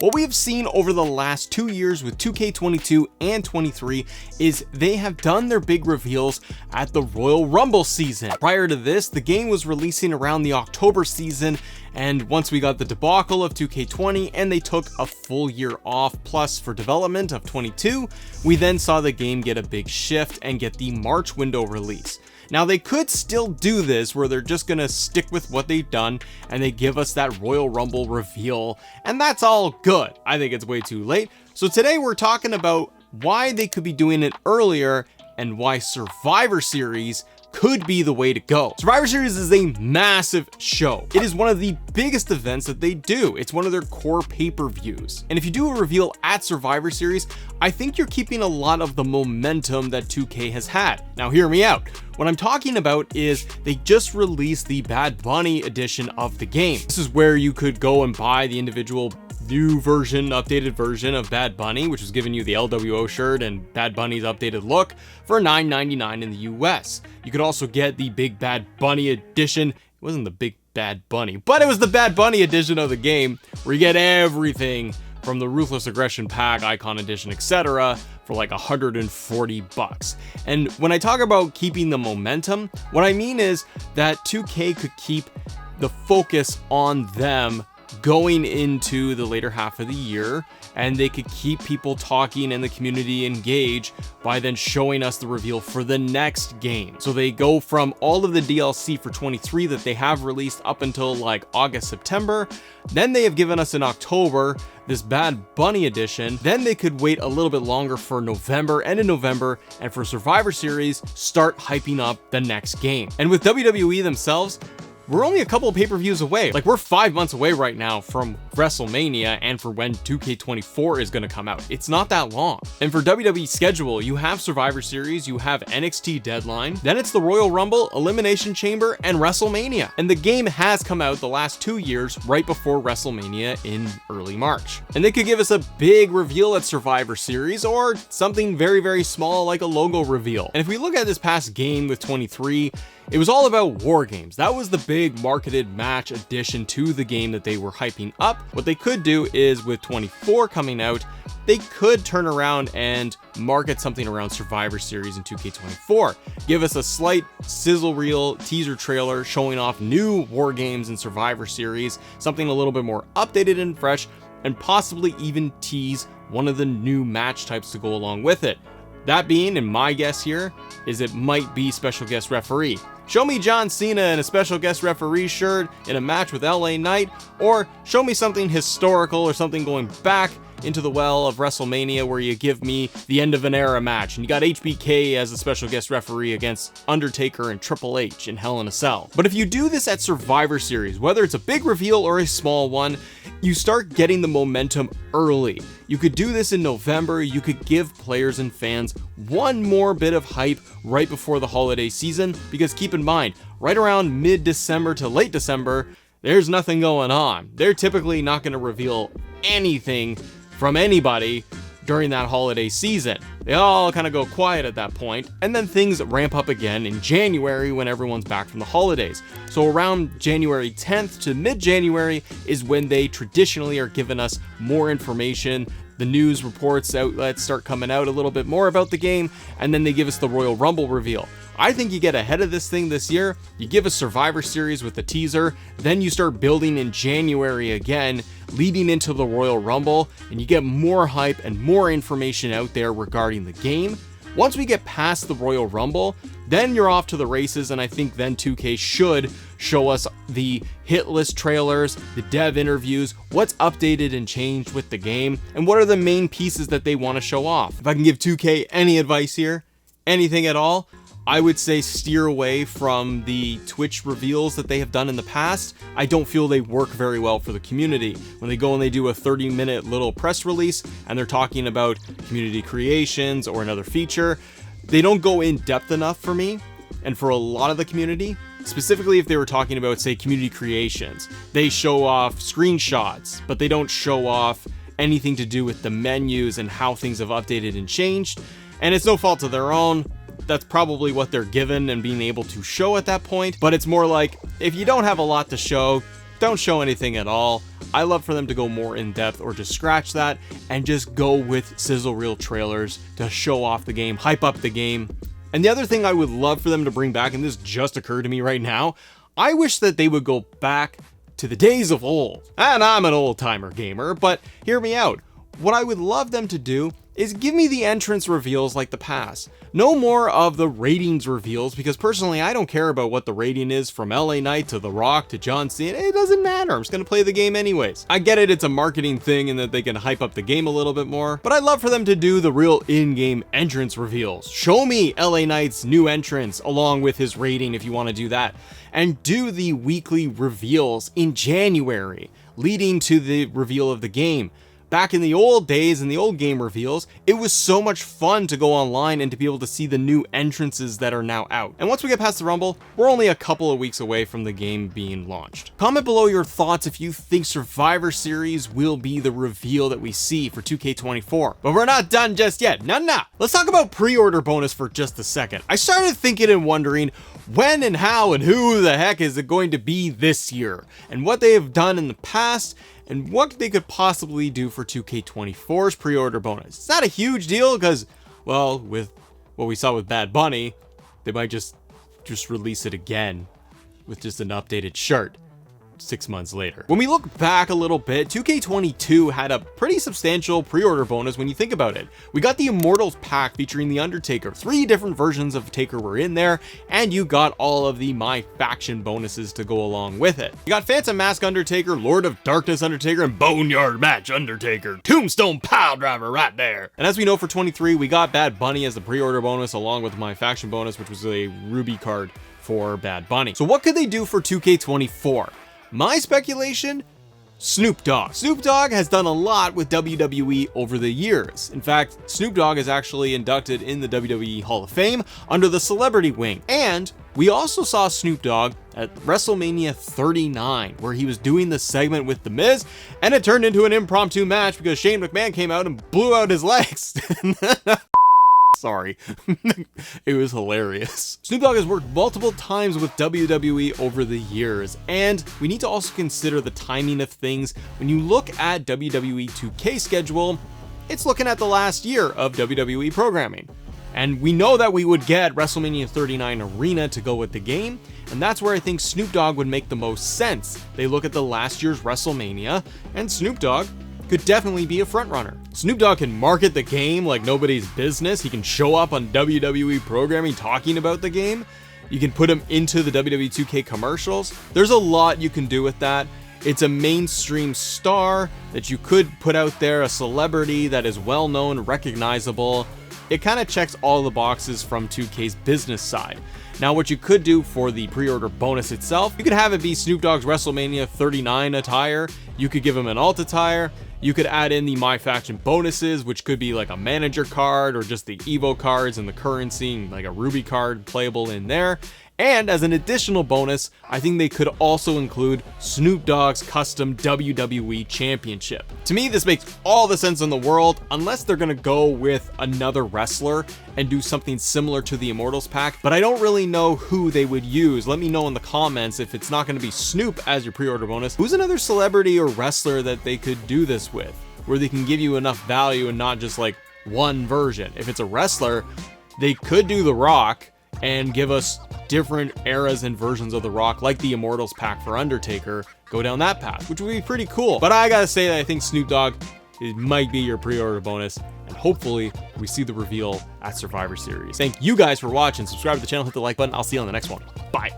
What we have seen over the last 2 years with 2K22 and 23 is they have done their big reveals at the Royal Rumble season. Prior to this, the game was releasing around the October season, and once we got the debacle of 2K20 and they took a full year off plus for development of 22, we then saw the game get a big shift and get the March window release. Now they could still do this where they're just gonna stick with what they've done and they give us that Royal Rumble reveal, and that's all good. I think it's way too late. So today we're talking about why they could be doing it earlier and why Survivor Series could be the way to go. Survivor Series is a massive show. It is one of the biggest events that they do. It's one of their core pay-per-views. And if you do a reveal at Survivor Series, I think you're keeping a lot of the momentum that 2K has had. Now hear me out. What I'm talking about is they just released the Bad Bunny edition of the game. This is where you could go and buy the individual new version, updated version of Bad Bunny, which was giving you the LWO shirt and Bad Bunny's updated look for $9.99 in the US. You could also get the Big Bad Bunny edition. It wasn't the Big Bad Bunny, but it was the Bad Bunny edition of the game where you get everything from the Ruthless Aggression Pack, Icon Edition, etc. for like $140. And when I talk about keeping the momentum, what I mean is that 2K could keep the focus on them going into the later half of the year, and they could keep people talking and the community engaged by then showing us the reveal for the next game. So they go from all of the DLC for 23 that they have released up until like August, September. Then they have given us in October this Bad Bunny edition. Then they could wait a little bit longer for November, and in November, and for Survivor Series, start hyping up the next game. And with WWE themselves, we're only a couple of pay-per-views away. Like, we're 5 months away right now from WrestleMania and for when 2K24 is gonna come out. It's not that long. And for WWE schedule, you have Survivor Series, you have NXT Deadline, then it's the Royal Rumble, Elimination Chamber, and WrestleMania. And the game has come out the last 2 years right before WrestleMania in early March. And they could give us a big reveal at Survivor Series or something very, very small like a logo reveal. And if we look at this past game with 23, it was all about war games. That was the big marketed match addition to the game that they were hyping up. What they could do is with 24 coming out, they could turn around and market something around Survivor Series in 2K24. Give us a slight sizzle reel teaser trailer showing off new war games in Survivor Series, something a little bit more updated and fresh, and possibly even tease one of the new match types to go along with it. That being, and my guess here, is it might be special guest referee. Show me John Cena in a special guest referee shirt in a match with LA Knight, or show me something historical or something going back into the well of WrestleMania where you give me the end of an era match and you got HBK as a special guest referee against Undertaker and Triple H in Hell in a Cell. But if you do this at Survivor Series, whether it's a big reveal or a small one, you start getting the momentum early. You could do this in November. You could give players and fans one more bit of hype right before the holiday season, because keep in mind, right around mid-December to late December, there's nothing going on. They're typically not going to reveal anything from anybody during that holiday season. They all kind of go quiet at that point, and then things ramp up again in January when everyone's back from the holidays. So around January 10th to mid-January is when they traditionally are giving us more information. The news reports outlets start coming out a little bit more about the game, and then they give us the Royal Rumble reveal. I think you get ahead of this thing this year. You give a Survivor Series with the teaser, then you start building in January again, leading into the Royal Rumble, and you get more hype and more information out there regarding the game. Once we get past the Royal Rumble, then you're off to the races, and I think then 2K should show us the hit list trailers, the dev interviews, what's updated and changed with the game, and what are the main pieces that they want to show off. If I can give 2K any advice here, anything at all, I would say steer away from the Twitch reveals that they have done in the past. I don't feel they work very well for the community. When they go and they do a 30-minute little press release and they're talking about community creations or another feature, they don't go in depth enough for me and for a lot of the community. Specifically if they were talking about, say, community creations, they show off screenshots, but they don't show off anything to do with the menus and how things have updated and changed. And it's no fault of their own. That's probably what they're given and being able to show at that point, but it's more like, if you don't have a lot to show, don't show anything at all. I love for them to go more in depth or just scratch that and just go with sizzle reel trailers to show off the game, hype up the game. And the other thing I would love for them to bring back, and this just occurred to me right now, I wish that they would go back to the days of old. And I'm an old timer gamer, but hear me out. What I would love them to do is give me the entrance reveals like the past. No more of the ratings reveals, because personally I don't care about what the rating is from LA Knight to The Rock to John Cena. It doesn't matter. I'm just gonna play the game anyways. I get it, it's a marketing thing and that they can hype up the game a little bit more, but I'd love for them to do the real in-game entrance reveals. Show me LA Knight's new entrance along with his rating if you want to do that, and do the weekly reveals in January leading to the reveal of the game. Back in the old days, in the old game reveals, it was so much fun to go online and to be able to see the new entrances that are now out. And once we get past the Rumble, we're only a couple of weeks away from the game being launched. Comment below your thoughts if you think Survivor Series will be the reveal that we see for 2K24. But we're not done just yet. Nah. Let's talk about pre-order bonus for just a second. I started thinking and wondering when and how and who the heck is it going to be this year, and what they have done in the past, and what they could possibly do for 2K24's pre-order bonus. It's not a huge deal because, well, with what we saw with Bad Bunny, they might just release it again with just an updated shirt 6 months later. When we look back a little bit, 2K22 had a pretty substantial pre-order bonus when you think about it. We got the Immortals pack featuring The Undertaker. 3 different versions of Taker were in there, and you got all of the My Faction bonuses to go along with it. You got Phantom Mask Undertaker, Lord of Darkness Undertaker, and Boneyard Match Undertaker. Tombstone Pile Driver right there. And as we know for 23, we got Bad Bunny as the pre-order bonus along with My Faction bonus, which was a Ruby card for Bad Bunny. So what could they do for 2K24? My speculation, Snoop Dogg. Snoop Dogg has done a lot with WWE over the years. In fact, Snoop Dogg is actually inducted in the WWE Hall of Fame under the celebrity wing. And we also saw Snoop Dogg at WrestleMania 39, where he was doing the segment with The Miz, and it turned into an impromptu match because Shane McMahon came out and blew out his legs. Sorry. It was hilarious. Snoop Dogg has worked multiple times with WWE over the years, and we need to also consider the timing of things. When you look at WWE 2K schedule, it's looking at the last year of WWE programming. And we know that we would get WrestleMania 39 Arena to go with the game, and that's where I think Snoop Dogg would make the most sense. They look at the last year's WrestleMania, and Snoop Dogg could definitely be a frontrunner. Snoop Dogg can market the game like nobody's business. He can show up on WWE programming talking about the game. You can put him into the WWE 2K commercials. There's a lot you can do with that. It's a mainstream star that you could put out there, a celebrity that is well known, recognizable. It kind of checks all the boxes from 2K's business side. Now, what you could do for the pre-order bonus itself, you could have it be Snoop Dogg's WrestleMania 39 attire. You could give him an alt attire. You could add in the My Faction bonuses, which could be like a manager card or just the Evo cards and the currency, like a Ruby card playable in there. And as an additional bonus, I think they could also include Snoop Dogg's custom WWE Championship. To me, this makes all the sense in the world, unless they're gonna go with another wrestler and do something similar to the Immortals pack, but I don't really know who they would use. Let me know in the comments if it's not gonna be Snoop as your pre-order bonus. Who's another celebrity or wrestler that they could do this with, where they can give you enough value and not just like one version? If it's a wrestler, they could do The Rock and give us different eras and versions of The Rock, like the Immortals pack for Undertaker. Go down that path, which would be pretty cool. But I gotta say that I think Snoop Dogg, it might be your pre-order bonus, and hopefully we see the reveal at Survivor Series. Thank you guys for watching. Subscribe to the channel, hit the like button. I'll see you on the next one. Bye.